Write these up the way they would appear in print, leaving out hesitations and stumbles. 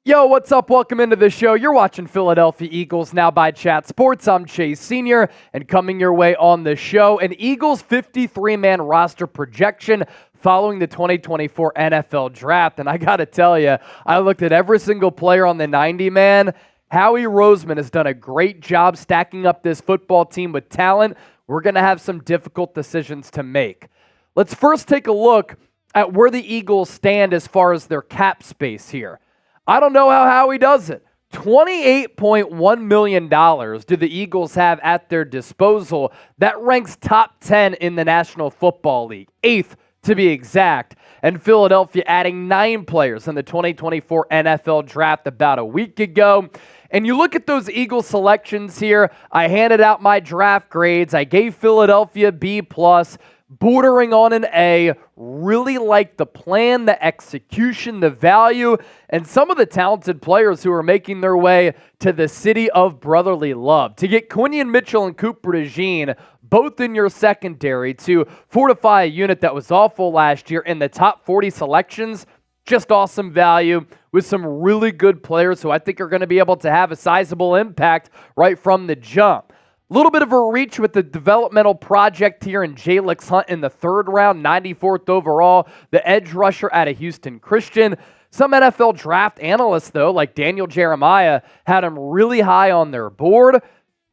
Yo, what's up? Welcome into the show. You're watching Philadelphia Eagles Now by Chat Sports. I'm Chase Sr., and coming your way on the show, an Eagles 53-man roster projection following the 2024 NFL Draft. And I got to tell you, I looked at every single player on the 90-man. Howie Roseman has done a great job stacking up this football team with talent. We're going to have some difficult decisions to make. Let's first take a look at where the Eagles stand as far as their cap space here. I don't know how Howie does it. $28.1 million do the Eagles have at their disposal. That ranks top 10 in the National Football League, 8th to be exact. And Philadelphia adding 9 players in the 2024 NFL Draft about a week ago. And you look at those Eagles selections here. I handed out my draft grades. I gave Philadelphia B+, bordering on an A. Really like the plan, the execution, the value, and some of the talented players who are making their way to the city of brotherly love. To get Quinion Mitchell and Cooper DeJean both in your secondary to fortify a unit that was awful last year in the top 40 selections, just awesome value with some really good players who I think are going to be able to have a sizable impact right from the jump. A little bit of a reach with the developmental project here in Jalix Hunt in the 3rd round, 94th overall, the edge rusher out of Houston Christian. Some NFL draft analysts, though, like Daniel Jeremiah, had him really high on their board.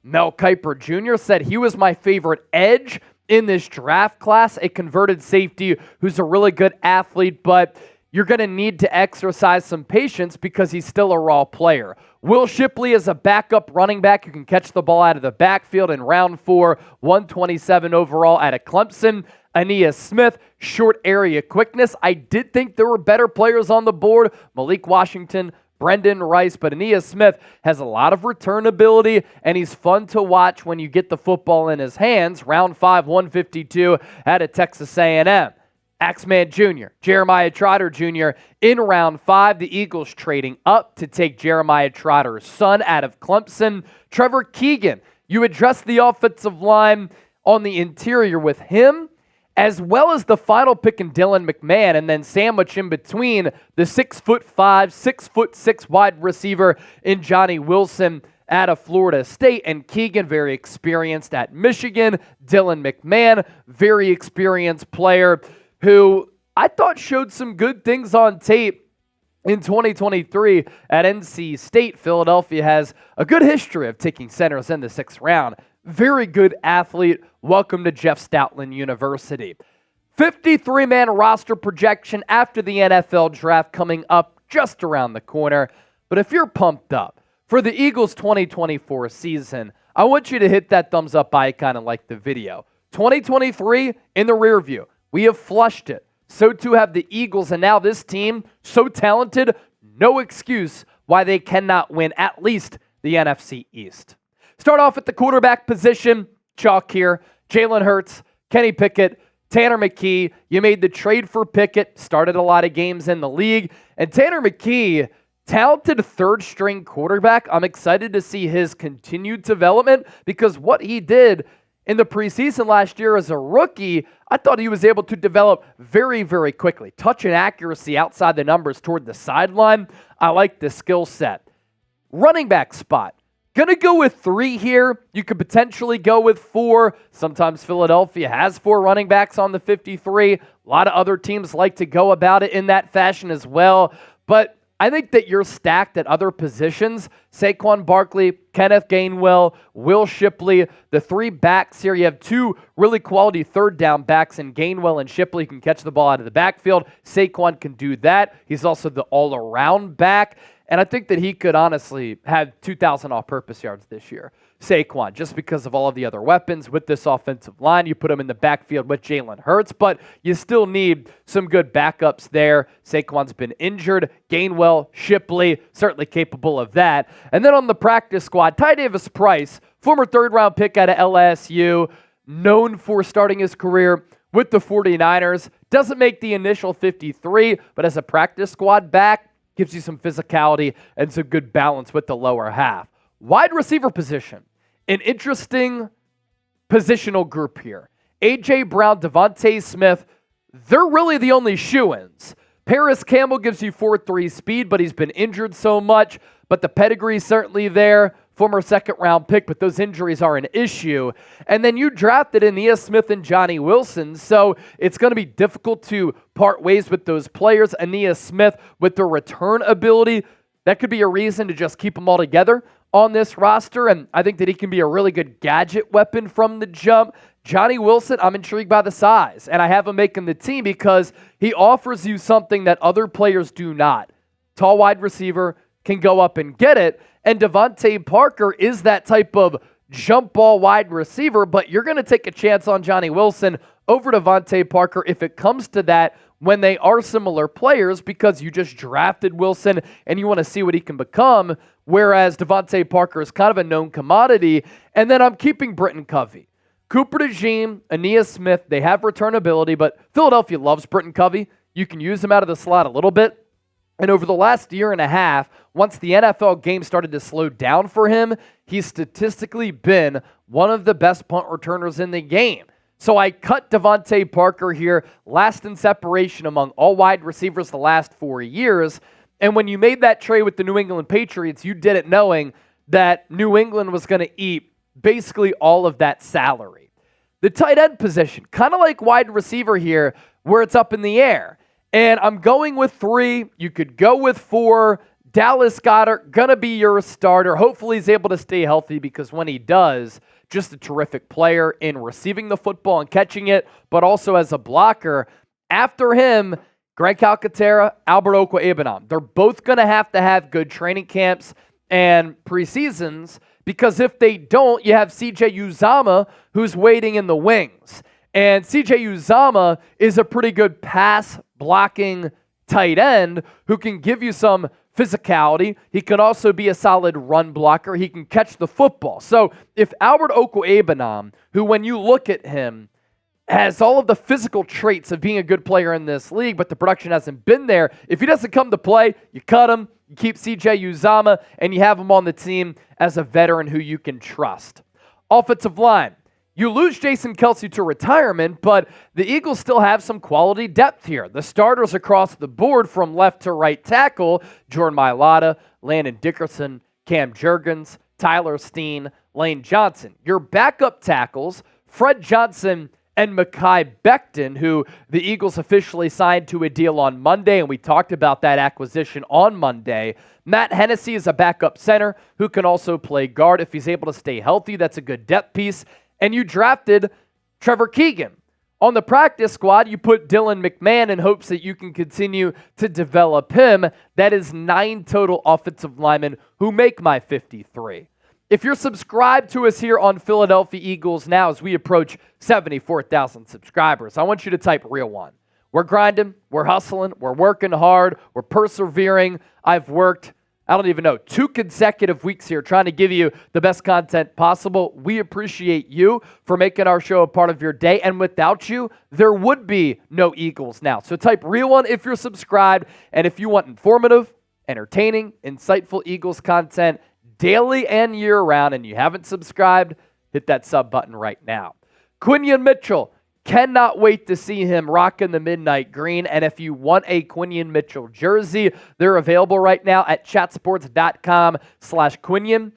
Mel Kiper Jr. said he was my favorite edge in this draft class, a converted safety who's a really good athlete, but you're going to need to exercise some patience because he's still a raw player. Will Shipley is a backup running back who can catch the ball out of the backfield in round 4, 127 overall out of Clemson. Ainias Smith, short area quickness. I did think there were better players on the board. Malik Washington, Brendan Rice, but Ainias Smith has a lot of return ability, and he's fun to watch when you get the football in his hands. Round 5, 152 out of Texas A&M. Axeman Jr., Jeremiah Trotter Jr. in round 5. The Eagles trading up to take Jeremiah Trotter's son out of Clemson. Trevor Keegan, you address the offensive line on the interior with him, as well as the final pick in Dylan McMahon, and then sandwich in between the 6'5", 6'6" wide receiver in Johnny Wilson out of Florida State, and Keegan, very experienced at Michigan. Dylan McMahon, very experienced player who I thought showed some good things on tape in 2023 at NC State. Philadelphia has a good history of taking centers in the 6th round. Very good athlete. Welcome to Jeff Stoutland University. 53-man roster projection after the NFL Draft coming up just around the corner. But if you're pumped up for the Eagles 2024 season, I want you to hit that thumbs up icon and like the video. 2023 in the rear view. We have flushed it. So too have the Eagles, and now this team, so talented, no excuse why they cannot win at least the NFC East. Start off at the quarterback position. Chalk here. Jalen Hurts, Kenny Pickett, Tanner McKee. You made the trade for Pickett, started a lot of games in the league. And Tanner McKee, talented 3rd-string quarterback. I'm excited to see his continued development because what he did in the preseason last year as a rookie, I thought he was able to develop very, very quickly. Touch and accuracy outside the numbers toward the sideline. I like the skill set. Running back spot. Gonna go with 3 here. You could potentially go with 4. Sometimes Philadelphia has 4 running backs on the 53. A lot of other teams like to go about it in that fashion as well. But I think that you're stacked at other positions. Saquon Barkley, Kenneth Gainwell, Will Shipley, the 3 backs here. You have 2 really quality 3rd down backs in Gainwell and Shipley can catch the ball out of the backfield. Saquon can do that. He's also the all-around back. And I think that he could honestly have 2,000 all-purpose yards this year. Saquon, just because of all of the other weapons with this offensive line. You put him in the backfield with Jalen Hurts, but you still need some good backups there. Saquon's been injured. Gainwell, Shipley, certainly capable of that. And then on the practice squad, Ty Davis Price, former 3rd-round pick out of LSU, known for starting his career with the 49ers. Doesn't make the initial 53, but as a practice squad back, gives you some physicality and some good balance with the lower half. Wide receiver position. An interesting positional group here. A.J. Brown, DeVonta Smith, they're really the only shoo-ins. Parris Campbell gives you 4.3 speed, but he's been injured so much. But the pedigree's certainly there. Former second-round pick, but those injuries are an issue. And then you drafted Ainias Smith and Johnny Wilson, so it's going to be difficult to part ways with those players. Ainias Smith, with their return ability, that could be a reason to just keep them all together on this roster, and I think that he can be a really good gadget weapon from the jump. Johnny Wilson, I'm intrigued by the size, and I have him making the team because he offers you something that other players do not. Tall wide receiver, can go up and get it, and DeVonta Parker is that type of jump ball wide receiver, but you're going to take a chance on Johnny Wilson over DeVonta Parker if it comes to that when they are similar players because you just drafted Wilson and you want to see what he can become, whereas DeVonta Parker is kind of a known commodity. And then I'm keeping Britton Covey. Cooper DeJean, Ainias Smith, they have return ability, but Philadelphia loves Britton Covey. You can use him out of the slot a little bit. And over the last year and a half, once the NFL game started to slow down for him, he's statistically been one of the best punt returners in the game. So I cut DeVonta Parker here, last in separation among all wide receivers the last 4 years. And when you made that trade with the New England Patriots, you did it knowing that New England was going to eat basically all of that salary. The tight end position, kind of like wide receiver here, where it's up in the air. And I'm going with 3. You could go with 4. Dallas Goedert, going to be your starter. Hopefully he's able to stay healthy because when he does, just a terrific player in receiving the football and catching it, but also as a blocker. After him, Greg Calcaterra, Albert Okwuegbunam. They're both going to have good training camps and preseasons because if they don't, you have CJ Uzomah who's waiting in the wings. And CJ Uzomah is a pretty good pass blocking tight end who can give you some physicality. He can also be a solid run blocker. He can catch the football. So if Albert Okwuegbunam, who when you look at him, has all of the physical traits of being a good player in this league, but the production hasn't been there, if he doesn't come to play, you cut him, you keep CJ Uzomah, and you have him on the team as a veteran who you can trust. Offensive line. You lose Jason Kelce to retirement, but the Eagles still have some quality depth here. The starters across the board from left to right tackle, Jordan Mailata, Landon Dickerson, Cam Jurgens, Tyler Steen, Lane Johnson. Your backup tackles, Fred Johnson and Mekhi Becton, who the Eagles officially signed to a deal on Monday, and we talked about that acquisition on Monday. Matt Hennessy is a backup center who can also play guard if he's able to stay healthy. That's a good depth piece. And you drafted Trevor Keegan. On the practice squad, you put Dylan McMahon in hopes that you can continue to develop him. That is 9 total offensive linemen who make my 53. If you're subscribed to us here on Philadelphia Eagles Now as we approach 74,000 subscribers, I want you to type Real One. We're grinding, we're hustling, we're working hard, we're persevering. I've worked 2 consecutive weeks here trying to give you the best content possible. We appreciate you for making our show a part of your day. And without you, there would be no Eagles Now. So type Real One if you're subscribed. And if you want informative, entertaining, insightful Eagles content daily and year-round and you haven't subscribed, hit that sub button right now. Quinion Mitchell. Cannot wait to see him rocking the midnight green. And if you want a Quinion Mitchell jersey, they're available right now at chatsports.com/Quinion.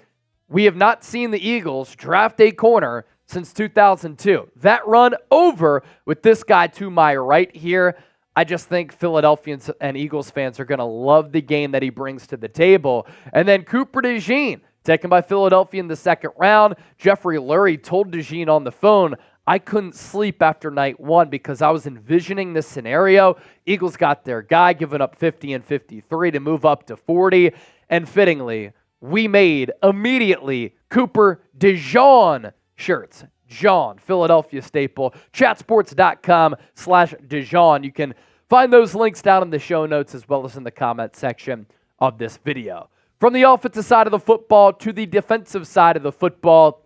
We have not seen the Eagles draft a corner since 2002. That run over with this guy to my right here. I just think Philadelphians and Eagles fans are going to love the game that he brings to the table. And then Cooper DeJean, taken by Philadelphia in the second round. Jeffrey Lurie told DeJean on the phone, I couldn't sleep after night 1 because I was envisioning this scenario. Eagles got their guy giving up 50 and 53 to move up to 40. And fittingly, we made immediately Cooper DeJean shirts. John, Philadelphia staple. Chatsports.com/DeJean. You can find those links down in the show notes as well as in the comment section of this video. From the offensive side of the football to the defensive side of the football,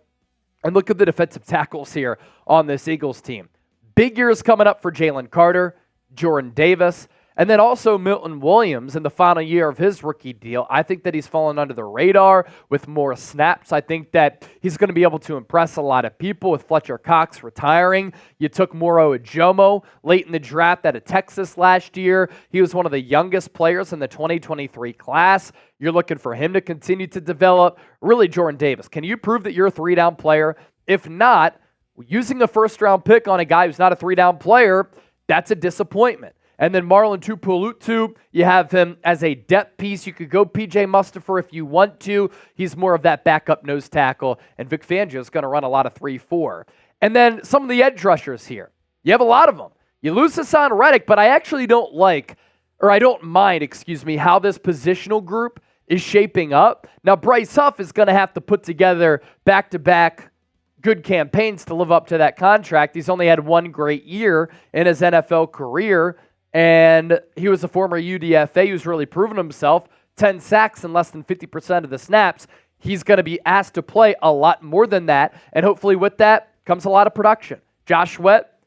and look at the defensive tackles here on this Eagles team. Big years coming up for Jalen Carter, Jordan Davis, And then also Milton Williams in the final year of his rookie deal. I think that he's fallen under the radar with more snaps. I think that he's going to be able to impress a lot of people with Fletcher Cox retiring. You took Moro Ajomo late in the draft out of Texas last year. He was one of the youngest players in the 2023 class. You're looking for him to continue to develop. Really, Jordan Davis, can you prove that you're a three-down player? If not, using a first-round pick on a guy who's not a three-down player, that's a disappointment. And then Marlon Tuipulotu, you have him as a depth piece. You could go P.J. Mustipher if you want to. He's more of that backup nose tackle. And Vic Fangio is going to run a lot of 3-4. And then some of the edge rushers here. You have a lot of them. You lose Hassan Reddick, but I actually don't mind, how this positional group is shaping up. Now, Bryce Huff is going to have to put together back-to-back good campaigns to live up to that contract. He's only had one great year in his NFL career. And he was a former UDFA who's really proven himself. 10 sacks in less than 50% of the snaps. He's going to be asked to play a lot more than that. And hopefully with that comes a lot of production. Josh Sweat,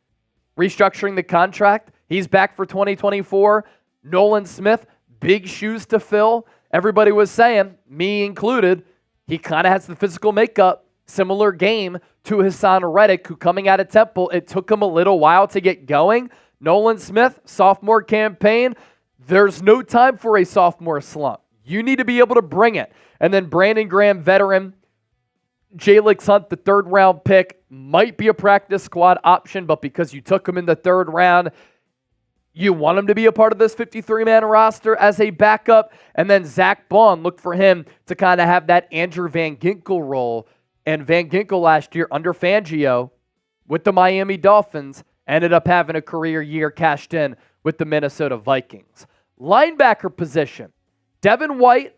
restructuring the contract. He's back for 2024. Nolan Smith, big shoes to fill. Everybody was saying, me included, he kind of has the physical makeup. Similar game to Hassan Reddick, who coming out of Temple, it took him a little while to get going. Nolan Smith, sophomore campaign. There's no time for a sophomore slump. You need to be able to bring it. And then Brandon Graham, veteran. Jalix Hunt, the third-round pick, might be a practice squad option, but because you took him in the third round, you want him to be a part of this 53-man roster as a backup. And then Zach Bond, look for him to kind of have that Andrew Van Ginkel role. And Van Ginkel last year under Fangio with the Miami Dolphins ended up having a career year cashed in with the Minnesota Vikings. Linebacker position. Devin White,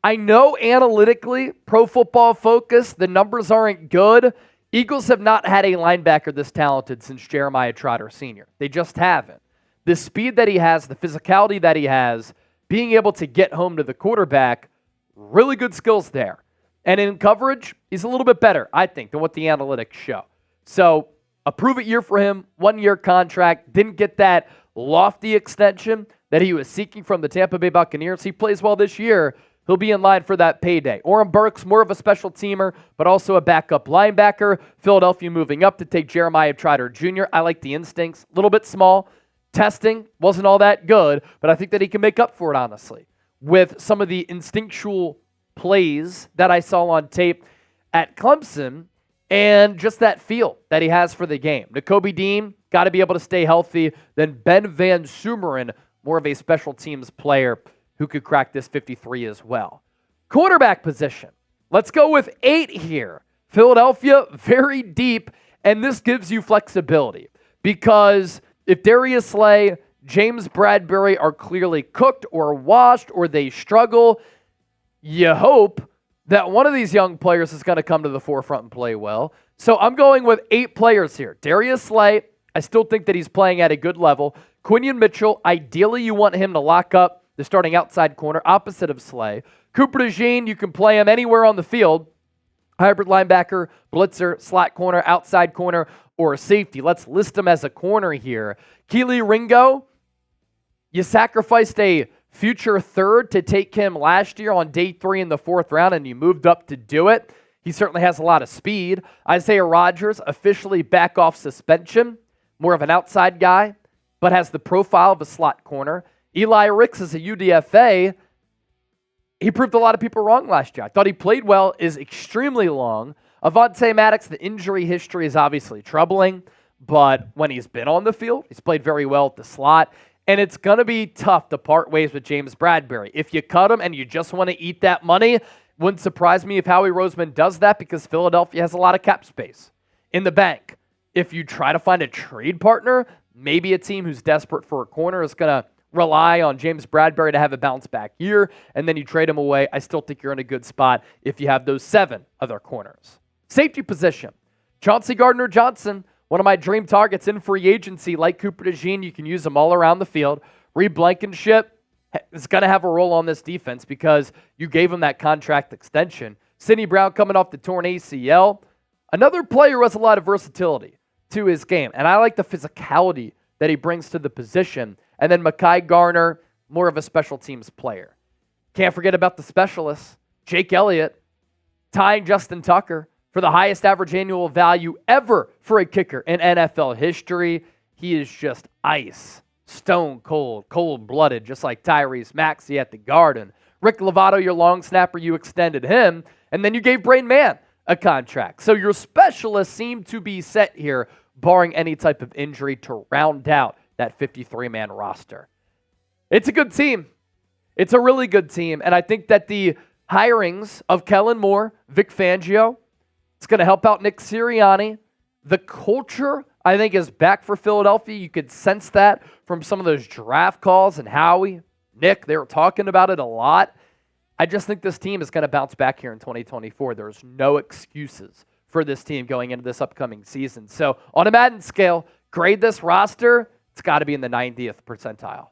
I know analytically, Pro Football Focus, the numbers aren't good. Eagles have not had a linebacker this talented since Jeremiah Trotter Sr. They just haven't. The speed that he has, the physicality that he has, being able to get home to the quarterback, really good skills there. And in coverage, he's a little bit better, I think, than what the analytics show. So, a prove-it year for him, one-year contract, didn't get that lofty extension that he was seeking from the Tampa Bay Buccaneers. He plays well this year, he'll be in line for that payday. Oren Burks, more of a special teamer, but also a backup linebacker. Philadelphia moving up to take Jeremiah Trotter Jr. I like the instincts, a little bit small. Testing wasn't all that good, but I think that he can make up for it, honestly, with some of the instinctual plays that I saw on tape at Clemson. And just that feel that he has for the game. Nakobe Dean, got to be able to stay healthy. Then Ben Van Sumeren, more of a special teams player who could crack this 53 as well. Quarterback position. Let's go with 8 here. Philadelphia, very deep, and this gives you flexibility. Because if Darius Slay, James Bradbury are clearly cooked or washed or they struggle, you hope that one of these young players is going to come to the forefront and play well. So I'm going with 8 players here. Darius Slay, I still think that he's playing at a good level. Quinion Mitchell, ideally you want him to lock up the starting outside corner opposite of Slay. Cooper DeJean, you can play him anywhere on the field. Hybrid linebacker, blitzer, slot corner, outside corner, or safety. Let's list him as a corner here. Keely Ringo, you sacrificed a future third to take him last year on day 3 in the 4th round, and you moved up to do it. He certainly has a lot of speed. Isaiah Rodgers, officially back off suspension, more of an outside guy, but has the profile of a slot corner. Eli Ricks is a UDFA. He proved a lot of people wrong last year. I thought he played well, is extremely long. Avonte Maddox, the injury history is obviously troubling, but when he's been on the field, he's played very well at the slot. And it's going to be tough to part ways with James Bradbury. If you cut him and you just want to eat that money, wouldn't surprise me if Howie Roseman does that because Philadelphia has a lot of cap space in the bank. If you try to find a trade partner, maybe a team who's desperate for a corner is going to rely on James Bradbury to have a bounce-back year, and then you trade him away. I still think you're in a good spot if you have those 7 other corners. Safety position. Chauncey Gardner-Johnson, one of my dream targets in free agency, like Cooper DeJean, you can use them all around the field. Reed Blankenship is going to have a role on this defense because you gave him that contract extension. Sidney Brown coming off the torn ACL. Another player who has a lot of versatility to his game, and I like the physicality that he brings to the position And then Mekhi Garner, more of a special teams player. Can't forget about the specialists. Jake Elliott tying Justin Tucker for the highest average annual value ever for a kicker in NFL history. He is just ice, stone cold, cold-blooded, just like Tyrese Maxey at the Garden. Rick Lovato, your long snapper, you extended him, and then you gave Brain Mann a contract. So your specialists seem to be set here, barring any type of injury, to round out that 53-man roster. It's a good team. It's a really good team, and I think that the hirings of Kellen Moore, Vic Fangio, it's going to help out Nick Sirianni. The culture, I think, is back for Philadelphia. You could sense that from some of those draft calls, and Howie, Nick, they were talking about it a lot. I just think this team is going to bounce back here in 2024. There's no excuses for this team going into this upcoming season. So on a Madden scale, grade this roster, it's got to be in the 90th percentile.